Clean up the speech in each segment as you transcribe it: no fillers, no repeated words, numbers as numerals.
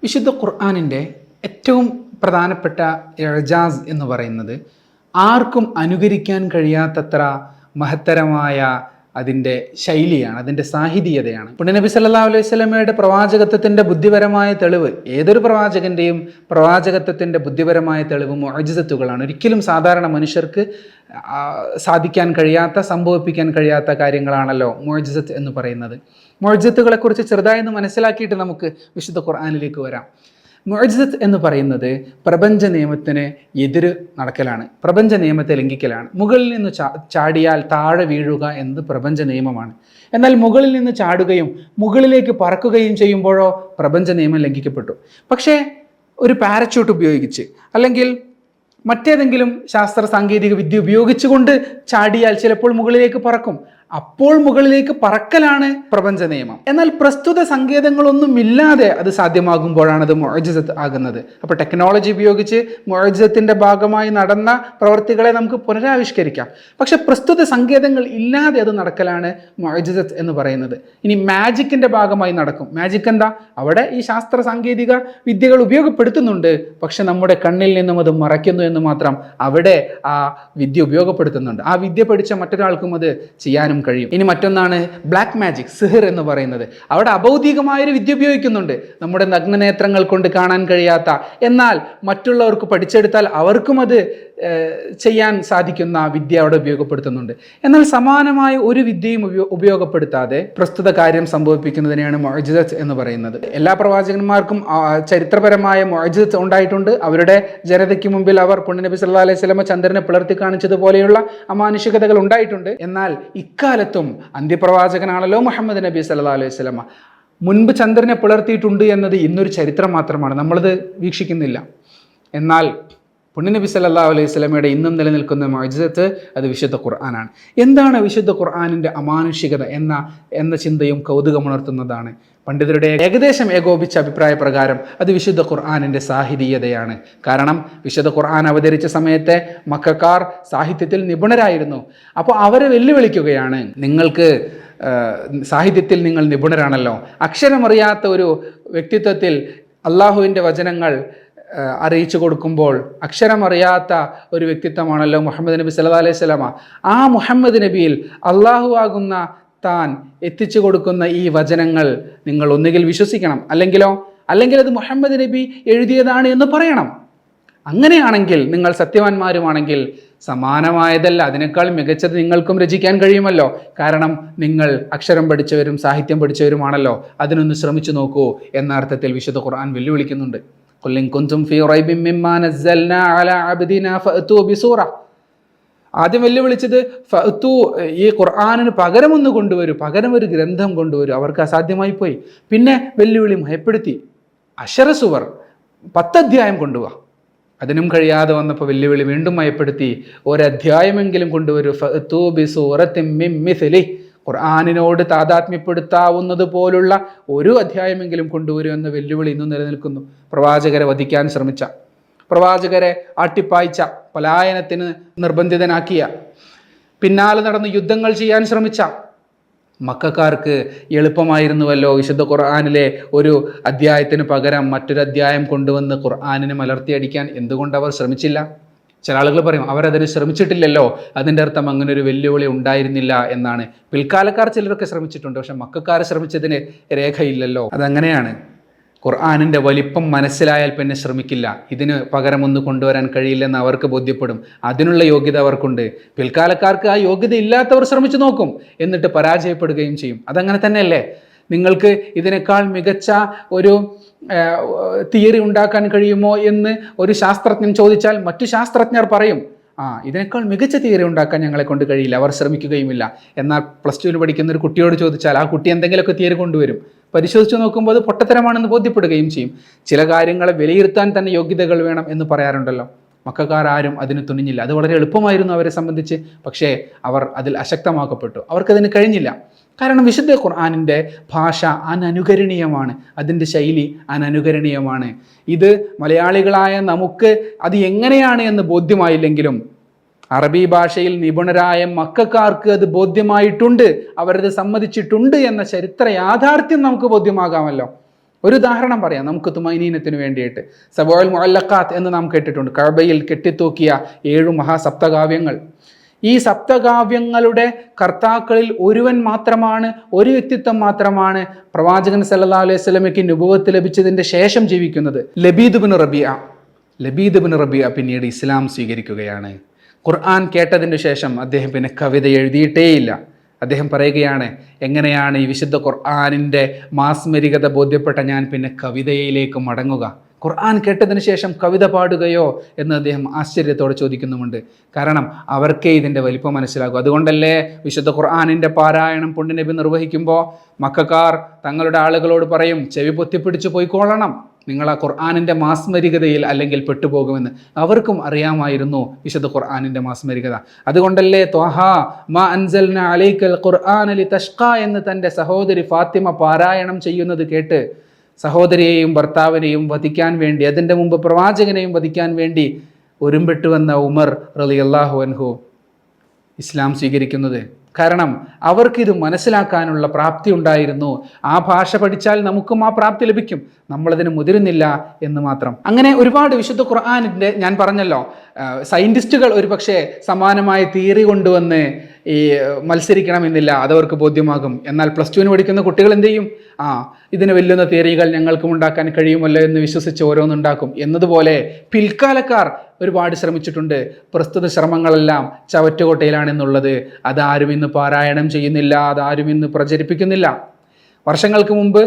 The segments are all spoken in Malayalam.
വിശുദ്ധ ഖുർആനിൻ്റെ ഏറ്റവും പ്രധാനപ്പെട്ട ഇഅ്ജാസ് എന്ന് പറയുന്നത് ആർക്കും അനുകരിക്കാൻ കഴിയാത്തത്ര മഹത്തരമായ അതിൻ്റെ ശൈലിയാണ്, അതിൻ്റെ സാഹിതീയതയാണ്. പുണ്യനബി സല്ലല്ലാഹു അലൈഹി വസല്ലമയുടെ പ്രവാചകത്വത്തിൻ്റെ ബുദ്ധിപരമായ തെളിവ്, ഏതൊരു പ്രവാചകൻ്റെയും പ്രവാചകത്വത്തിൻ്റെ ബുദ്ധിപരമായ തെളിവ് മുഅ്ജിസത്തുകളാണ്. ഒരിക്കലും സാധാരണ മനുഷ്യർക്ക് സാധിക്കാൻ കഴിയാത്ത, സംഭവിപ്പിക്കാൻ കഴിയാത്ത കാര്യങ്ങളാണല്ലോ മുഅ്ജിസത്ത് എന്ന് പറയുന്നത്. മുഅ്ജിസത്തുകളെക്കുറിച്ച് ചെറുതായി മനസ്സിലാക്കിയിട്ട് നമുക്ക് വിശുദ്ധ ഖുർആനിലേക്ക് വരാം. മുഅ്ജിസത്ത് എന്ന് പറയുന്നത് പ്രപഞ്ച നിയമത്തിന് എതിര് നടക്കലാണ്, പ്രപഞ്ച നിയമത്തെ ലംഘിക്കലാണ്. മുകളിൽ നിന്ന് ചാടിയാൽ താഴെ വീഴുക എന്നത് പ്രപഞ്ച നിയമമാണ്. എന്നാൽ മുകളിൽ നിന്ന് ചാടുകയും മുകളിലേക്ക് പറക്കുകയും ചെയ്യുമ്പോഴോ പ്രപഞ്ച നിയമം ലംഘിക്കപ്പെട്ടു. പക്ഷേ ഒരു പാരച്യൂട്ട് ഉപയോഗിച്ച് അല്ലെങ്കിൽ മറ്റേതെങ്കിലും ശാസ്ത്ര സാങ്കേതിക വിദ്യ ഉപയോഗിച്ചുകൊണ്ട് ചാടിയാൽ ചിലപ്പോൾ മുകളിലേക്ക് പറക്കും. അപ്പോൾ മുകളിലേക്ക് പറക്കലാണ് പ്രപഞ്ച നിയമം. എന്നാൽ പ്രസ്തുത സങ്കേതങ്ങളൊന്നും ഇല്ലാതെ അത് സാധ്യമാകുമ്പോഴാണ് അത് മുഅ്ജിസത്ത് ആകുന്നത്. അപ്പോൾ ടെക്നോളജി ഉപയോഗിച്ച് മുഅ്ജിസത്തിൻ്റെ ഭാഗമായി നടന്ന പ്രവൃത്തികളെ നമുക്ക് പുനരാവിഷ്കരിക്കാം. പക്ഷെ പ്രസ്തുത സങ്കേതങ്ങൾ ഇല്ലാതെ അത് നടക്കലാണ് മുഅ്ജിസത്ത് എന്ന് പറയുന്നത്. ഇനി മാജിക്കിൻ്റെ ഭാഗമായി നടക്കും. മാജിക് എന്താ? അവിടെ ഈ ശാസ്ത്ര സാങ്കേതിക വിദ്യകൾ ഉപയോഗപ്പെടുത്തുന്നുണ്ട്, പക്ഷെ നമ്മുടെ കണ്ണിൽ നിന്നും അത് മറയ്ക്കുന്നു എന്ന് മാത്രം. അവിടെ ആ വിദ്യ ഉപയോഗപ്പെടുത്തുന്നുണ്ട്. ആ വിദ്യ പഠിച്ച മറ്റൊരാൾക്കും അത് ചെയ്യാനും കഴിയും. ഇനി മറ്റൊന്നാണ് ബ്ലാക്ക് മാജിക്, സിഹിർ എന്ന് പറയുന്നത്. അവിടെ അഭൗതികമായൊരു വിദ്യ ഉപയോഗിക്കുന്നുണ്ട്, നമ്മുടെ നഗ്നനേത്രങ്ങൾ കൊണ്ട് കാണാൻ കഴിയാത്ത, എന്നാൽ മറ്റുള്ളവർക്ക് പഠിച്ചെടുത്താൽ അവർക്കും അത് ചെയ്യാൻ സാധിക്കുന്ന വിദ്യ അവിടെ ഉപയോഗപ്പെടുത്തുന്നുണ്ട്. എന്നാൽ സമാനമായ ഒരു വിദ്യയും ഉപയോഗപ്പെടുത്താതെ പ്രസ്തുത കാര്യം സംഭവിപ്പിക്കുന്നതിനെയാണ് മുഅ്ജിസത്ത് എന്ന് പറയുന്നത്. എല്ലാ പ്രവാചകന്മാർക്കും ചരിത്രപരമായ മുഅ്ജിസത്ത് ഉണ്ടായിട്ടുണ്ട്. അവരുടെ ജനതയ്ക്ക് മുമ്പിൽ അവർ പുണ്യനബി സല്ലല്ലാഹു അലൈഹി വസല്ലമ ചന്ദ്രനെ പിളർത്തി കാണിച്ചതുപോലെയുള്ള അമാനുഷികതകൾ ഉണ്ടായിട്ടുണ്ട്. എന്നാൽ ഇക്കാലത്തും അന്ത്യപ്രവാചകനാണല്ലോ മുഹമ്മദ് നബി സല്ലല്ലാഹു അലൈഹി വസല്ലമ. മുൻപ് ചന്ദ്രനെ പിളർത്തിയിട്ടുണ്ട് എന്നത് ഇന്നൊരു ചരിത്രം മാത്രമാണ്, നമ്മളത് വീക്ഷിക്കുന്നില്ല. എന്നാൽ പുണ്യനബി സല്ലല്ലാഹു അലൈഹി വസല്ലമയുടെ ഇന്നും നിലനിൽക്കുന്ന മുഅ്ജിസത്ത് അത് വിശുദ്ധ ഖുർആനാണ്. എന്താണ് വിശുദ്ധ ഖുർആനിൻ്റെ അമാനുഷികത എന്ന ചിന്തയും കൗതുകമുണർത്തുന്നതാണ്. പണ്ഡിതരുടെ ഏകദേശം ഏകോപിച്ച അഭിപ്രായ പ്രകാരം അത് വിശുദ്ധ ഖുർആനിൻ്റെ സാഹിതീയതയാണ്. കാരണം വിശുദ്ധ ഖുർആൻ അവതരിച്ച സമയത്തെ മക്കക്കാർ സാഹിത്യത്തിൽ നിപുണരായിരുന്നു. അപ്പോൾ അവരെ വെല്ലുവിളിക്കുകയാണ്, നിങ്ങൾക്ക് സാഹിത്യത്തിൽ നിങ്ങൾ നിപുണരാണല്ലോ, അക്ഷരമറിയാത്ത ഒരു വ്യക്തിത്വത്തിൽ അള്ളാഹുവിൻ്റെ വചനങ്ങൾ അറിയിച്ചു കൊടുക്കുമ്പോൾ അക്ഷരമറിയാത്ത ഒരു വ്യക്തിത്വമാണല്ലോ മുഹമ്മദ് നബി സല്ലല്ലാഹു അലൈഹി വസല്ലമ. ആ മുഹമ്മദ് നബിയിൽ അള്ളാഹു ആകുന്ന താൻ എത്തിച്ചു കൊടുക്കുന്ന ഈ വചനങ്ങൾ നിങ്ങൾ ഒന്നുകിൽ വിശ്വസിക്കണം, അല്ലെങ്കിൽ അത് മുഹമ്മദ് നബി എഴുതിയതാണ് എന്ന് പറയണം. അങ്ങനെയാണെങ്കിൽ നിങ്ങൾ സത്യവാന്മാരുമാണെങ്കിൽ സമാനമായതല്ല, അതിനേക്കാൾ മികച്ചത് നിങ്ങൾക്കും രചിക്കാൻ കഴിയുമല്ലോ. കാരണം നിങ്ങൾ അക്ഷരം പഠിച്ചവരും സാഹിത്യം പഠിച്ചവരുമാണല്ലോ. അതിനൊന്ന് ശ്രമിച്ചു നോക്കൂ എന്ന അർത്ഥത്തിൽ വിശുദ്ധ ഖുർആൻ വെല്ലുവിളിക്കുന്നുണ്ട്. ഖുൽ ഇൻ കുൻതും ഫീ റൈബിൻ മിമ്മാ നസ്സൽനാ അലാ അബ്ദിനാ ഫഅ്തു ബിസൂറ. ആദ്യം വെല്ലുവിളിച്ചത് ഫഅ്തു, ഈ ഖുർആനിന് പകരം ഒന്ന് കൊണ്ടുവരൂ, പകരം ഒരു ഗ്രന്ഥം കൊണ്ടുവരൂ. അവർക്ക് അസാധ്യമായി പോയി. പിന്നെ വെല്ലുവിളി ഭയപ്പെടുത്തി, അശറസുവർ 10 അധ്യായം കൊണ്ടുപോവാ. അതിനും കഴിയാതെ വന്നപ്പോൾ വെല്ലുവിളി വീണ്ടും ഭയപ്പെടുത്തി, ഒരധ്യായമെങ്കിലും കൊണ്ടുവരൂ. ഫഅ്തു ബിസൂറത്തിൻ മിൻ മിസ്ലി, ഖുർആനിനോട് താദാത്മ്യപ്പെടുത്താവുന്നത് പോലുള്ള ഒരു അധ്യായമെങ്കിലും കൊണ്ടുവരൂ എന്ന വെല്ലുവിളി ഇന്നും നിലനിൽക്കുന്നു. പ്രവാചകരെ വധിക്കാൻ ശ്രമിച്ച, പ്രവാചകരെ ആട്ടിപ്പായിച്ച, പലായനത്തിന് നിർബന്ധിതനാക്കിയ, പിന്നാലെ നടന്ന് യുദ്ധങ്ങൾ ചെയ്യാൻ ശ്രമിച്ച മക്കക്കാർക്ക് എളുപ്പമായിരുന്നുവല്ലോ വിശുദ്ധ ഖുർആനിലെ ഒരു അധ്യായത്തിന് പകരം മറ്റൊരു അധ്യായം കൊണ്ടുവന്ന് ഖുർആനിനെ മലർത്തിയടിക്കാൻ. എന്തുകൊണ്ട് അവർ ശ്രമിച്ചില്ല? ചില ആളുകൾ പറയും അവരതിന് ശ്രമിച്ചിട്ടില്ലല്ലോ, അതിൻ്റെ അർത്ഥം അങ്ങനെ ഒരു വെല്ലുവിളി ഉണ്ടായിരുന്നില്ല എന്നാണ്. പിൽക്കാലക്കാർ ചിലരൊക്കെ ശ്രമിച്ചിട്ടുണ്ട്, പക്ഷെ മക്കക്കാർ ശ്രമിച്ചതിന് രേഖയില്ലല്ലോ. അതങ്ങനെയാണ്. ഖുർആനിൻ്റെ വലിപ്പം മനസ്സിലായാൽ പിന്നെ ശ്രമിക്കില്ല. ഇതിന് പകരം ഒന്ന് കൊണ്ടുവരാൻ കഴിയില്ലെന്ന് അവർക്ക് ബോധ്യപ്പെടും. അതിനുള്ള യോഗ്യത അവർക്കുണ്ട്. പിൽക്കാലക്കാർക്ക് ആ യോഗ്യത ഇല്ലാത്തവർ ശ്രമിച്ചു നോക്കും, എന്നിട്ട് പരാജയപ്പെടുകയും ചെയ്യും. അതങ്ങനെ തന്നെയല്ലേ? നിങ്ങൾക്ക് ഇതിനേക്കാൾ മികച്ച ഒരു തിയറി ഉണ്ടാക്കാൻ കഴിയുമോ എന്ന് ഒരു ശാസ്ത്രജ്ഞൻ ചോദിച്ചാൽ മറ്റു ശാസ്ത്രജ്ഞർ പറയും, ഇതിനേക്കാൾ മികച്ച തിയറി ഉണ്ടാക്കാൻ ഞങ്ങളെ കൊണ്ട് കഴിയില്ല. അവർ ശ്രമിക്കുകയുമില്ല. എന്നാൽ +2 പഠിക്കുന്ന ഒരു കുട്ടിയോട് ചോദിച്ചാൽ ആ കുട്ടി എന്തെങ്കിലുമൊക്കെ തിയറി കൊണ്ടുവരും. പരിശോധിച്ച് നോക്കുമ്പോൾ അത് പൊട്ടത്തരമാണെന്ന് ബോധ്യപ്പെടുകയും ചെയ്യും. ചില കാര്യങ്ങളെ വിലയിരുത്താൻ തന്നെ യോഗ്യതകൾ വേണം എന്ന് പറയാറുണ്ടല്ലോ. മക്കാരും അതിന് തുനിഞ്ഞില്ല. അത് വളരെ എളുപ്പമായിരുന്നു അവരെ സംബന്ധിച്ച്. പക്ഷേ അവർ അതിൽ അശക്തമാക്കപ്പെട്ടു. അവർക്കതിന് കഴിഞ്ഞില്ല. കാരണം വിശുദ്ധ ഖുർആനിൻ്റെ ഭാഷ അനനുകരണീയമാണ്, അതിൻ്റെ ശൈലി അനനുകരണീയമാണ്. ഇത് മലയാളികളായ നമുക്ക് അത് എങ്ങനെയാണ് എന്ന് ബോധ്യമായില്ലെങ്കിലും അറബി ഭാഷയിൽ നിപുണരായ മക്കക്കാർക്ക് അത് ബോധ്യമായിട്ടുണ്ട്, അവരത് സമ്മതിച്ചിട്ടുണ്ട് എന്ന ചരിത്ര യാഥാർത്ഥ്യം നമുക്ക് ബോധ്യമാകാമല്ലോ. ഒരു ഉദാഹരണം പറയാം നമുക്ക് തുമൈനീനത്തിന് വേണ്ടിയിട്ട്. സബഉൽ മുഅല്ലഖാത്ത് എന്ന് നാം കേട്ടിട്ടുണ്ട്, കഅബയിൽ കെട്ടിത്തൂക്കിയ 7 മഹാസപ്തകാവ്യങ്ങൾ. ഈ സപ്തകാവ്യങ്ങളുടെ കർത്താക്കളിൽ ഒരുവൻ മാത്രമാണ്, ഒരു വ്യക്തിത്വം മാത്രമാണ് പ്രവാചകൻ സല്ലല്ലാഹു അലൈഹി വസല്ലമയ്ക്ക് നുബുവത്ത് ലഭിച്ചതിൻ്റെ ശേഷം ജീവിക്കുന്നത്. ലബീദ് ബിൻ റബിയ പിന്നീട് ഇസ്ലാം സ്വീകരിക്കുകയാണ്. ഖുർആൻ കേട്ടതിന് ശേഷം അദ്ദേഹം പിന്നെ കവിത എഴുതിയിട്ടേയില്ല. അദ്ദേഹം പറയുകയാണ്, എങ്ങനെയാണ് ഈ വിശുദ്ധ ഖുർആനിൻ്റെ മാസ്മരികത ബോധ്യപ്പെട്ട ഞാൻ പിന്നെ കവിതയിലേക്ക് മടങ്ങുക? ഖുർആൻ കേട്ടതിന് ശേഷം കവിത പാടുകയോ എന്ന് അദ്ദേഹം ആശ്ചര്യത്തോടെ ചോദിക്കുന്നുമുണ്ട്. കാരണം അവർക്കേ ഇതിൻ്റെ വലിപ്പം മനസ്സിലാകും. അതുകൊണ്ടല്ലേ വിശുദ്ധ ഖുർആനിൻ്റെ പാരായണം പുണ്യനബി നിർവഹിക്കുമ്പോൾ മക്കക്കാർ തങ്ങളുടെ ആളുകളോട് പറയും, ചെവി പൊത്തിപ്പിടിച്ച് പോയിക്കോളണം, നിങ്ങൾ ആ ഖുർആനിൻ്റെ മാസ്മരികതയിൽ അല്ലെങ്കിൽ പെട്ടുപോകുമെന്ന്. അവർക്കും അറിയാമായിരുന്നു വിശുദ്ധ ഖുർആനിൻ്റെ മാസ്മരികത. അതുകൊണ്ടല്ലേ ത്വഹ മാ അൻസൽനാ അലൈക്കൽ ഖുർആന ലിതഷ്ഖാ എന്ന് തൻ്റെ സഹോദരി ഫാത്തിമ പാരായണം ചെയ്യുന്നത് കേട്ട് സഹോദരിയെയും ഭർത്താവിനെയും വധിക്കാൻ വേണ്ടി, അതിൻ്റെ മുമ്പ് പ്രവാചകനെയും വധിക്കാൻ വേണ്ടി ഒരുമ്പെട്ടു വന്ന ഉമർ റളിയല്ലാഹു അൻഹു ഇസ്ലാം സ്വീകരിക്കുന്നത്. കാരണം അവർക്കിത് മനസ്സിലാക്കാനുള്ള പ്രാപ്തി ഉണ്ടായിരുന്നു. ആ ഭാഷ പഠിച്ചാൽ നമുക്കും ആ പ്രാപ്തി ലഭിക്കും, നമ്മളതിന് മുതിരുന്നില്ല എന്ന് മാത്രം. അങ്ങനെ ഒരുപാട് വിശുദ്ധ ഖുർആനിൻ്റെ, ഞാൻ പറഞ്ഞല്ലോ, സയൻറ്റിസ്റ്റുകൾ ഒരു പക്ഷേ സമാനമായ തിയറി കൊണ്ടുവന്ന് ഈ മത്സരിക്കണമെന്നില്ല, അതവർക്ക് ബോധ്യമാകും. എന്നാൽ +2 പഠിക്കുന്ന കുട്ടികൾ എന്ത് ചെയ്യും? ഇതിന് വെല്ലുന്ന തിയറികൾ ഞങ്ങൾക്കും ഉണ്ടാക്കാൻ കഴിയുമല്ലോ എന്ന് വിശ്വസിച്ച് ഓരോന്നുണ്ടാക്കും. എന്നതുപോലെ പിൽക്കാലക്കാർ ഒരുപാട് ശ്രമിച്ചിട്ടുണ്ട്. പ്രസ്തുത ശ്രമങ്ങളെല്ലാം ചവറ്റുകൊട്ടയിലാണെന്നുള്ളത് അതാരും ഇന്ന് പാരായണം ചെയ്യുന്നില്ല, അതാരും ഇന്ന് പ്രചരിപ്പിക്കുന്നില്ല. വർഷങ്ങൾക്ക് മുമ്പ്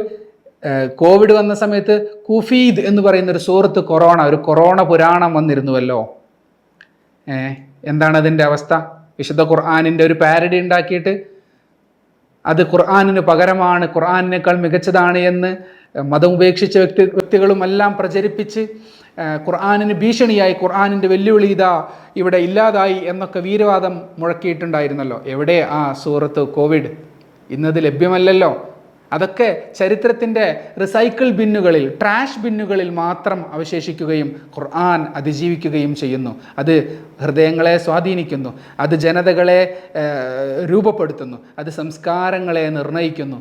കോവിഡ് വന്ന സമയത്ത് കുഫീദ് എന്ന് പറയുന്നൊരു സൂറത്ത് ഒരു കൊറോണ പുരാണം വന്നിരുന്നുവല്ലോ. എന്താണ് അതിൻ്റെ അവസ്ഥ? വിശുദ്ധ ഖുർആനിൻ്റെ ഒരു പാരഡി ഉണ്ടാക്കിയിട്ട് അത് ഖുർആനിന് പകരമാണ്, ഖുർആനിനേക്കാൾ മികച്ചതാണ് എന്ന് മതം ഉപേക്ഷിച്ച വ്യക്തികളും എല്ലാം പ്രചരിപ്പിച്ച് ഖുർആനിന് ഭീഷണിയായി, ഖുർആനിൻ്റെ വെല്ലുവിളി ഇതാ ഇവിടെ ഇല്ലാതായി എന്നൊക്കെ വീരവാദം മുഴക്കിയിട്ടുണ്ടായിരുന്നല്ലോ. എവിടെ ആ സൂറത്ത് കോവിഡ്? ഇന്നത് ലഭ്യമല്ലല്ലോ. അതൊക്കെ ചരിത്രത്തിൻ്റെ റിസൈക്കിൾ ബിന്നുകളിൽ, ട്രാഷ് ബിന്നുകളിൽ മാത്രം അവശേഷിക്കുകയും ഖുർആൻ അതിജീവിക്കുകയും ചെയ്യുന്നു. അത് ഹൃദയങ്ങളെ സ്വാധീനിക്കുന്നു, അത് ജനതകളെ രൂപപ്പെടുത്തുന്നു, അത് സംസ്കാരങ്ങളെ നിർണയിക്കുന്നു,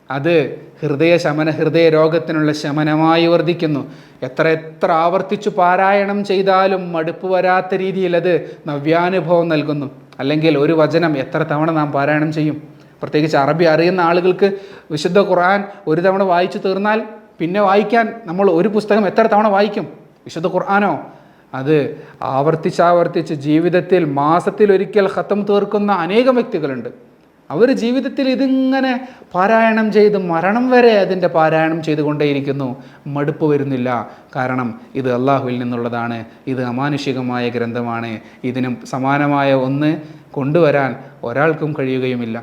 അത് ഹൃദയ രോഗത്തിനുള്ള ശമനമായി വർദ്ധിക്കുന്നു. എത്ര ആവർത്തിച്ചു പാരായണം ചെയ്താലും മടുപ്പ് വരാത്ത രീതിയിൽ അത് നവ്യാനുഭവം നൽകുന്നു. അല്ലെങ്കിൽ ഒരു വചനം എത്ര തവണ നാം പാരായണം ചെയ്യും? പ്രത്യേകിച്ച് അറബി അറിയുന്ന ആളുകൾക്ക് വിശുദ്ധ ഖുർആൻ ഒരു തവണ വായിച്ചു തീർന്നാൽ പിന്നെ വായിക്കാൻ നമ്മൾ ഒരു പുസ്തകം എത്ര തവണ വായിക്കും? വിശുദ്ധ ഖുർആനോ അത് ആവർത്തിച്ച് ജീവിതത്തിൽ മാസത്തിലൊരിക്കൽ ഖത്തം തീർക്കുന്ന അനേകം വ്യക്തികളുണ്ട്. അവർ ജീവിതത്തിൽ ഇതിങ്ങനെ പാരായണം ചെയ്ത് മരണം വരെ അതിൻ്റെ പാരായണം ചെയ്തുകൊണ്ടേയിരിക്കുന്നു. മടുപ്പ് വരുന്നില്ല. കാരണം ഇത് അള്ളാഹുവിൽ നിന്നുള്ളതാണ്, ഇത് അമാനുഷികമായ ഗ്രന്ഥമാണ്. ഇതിനും സമാനമായ ഒന്ന് കൊണ്ടുവരാൻ ഒരാൾക്കും കഴിയുകയുമില്ല.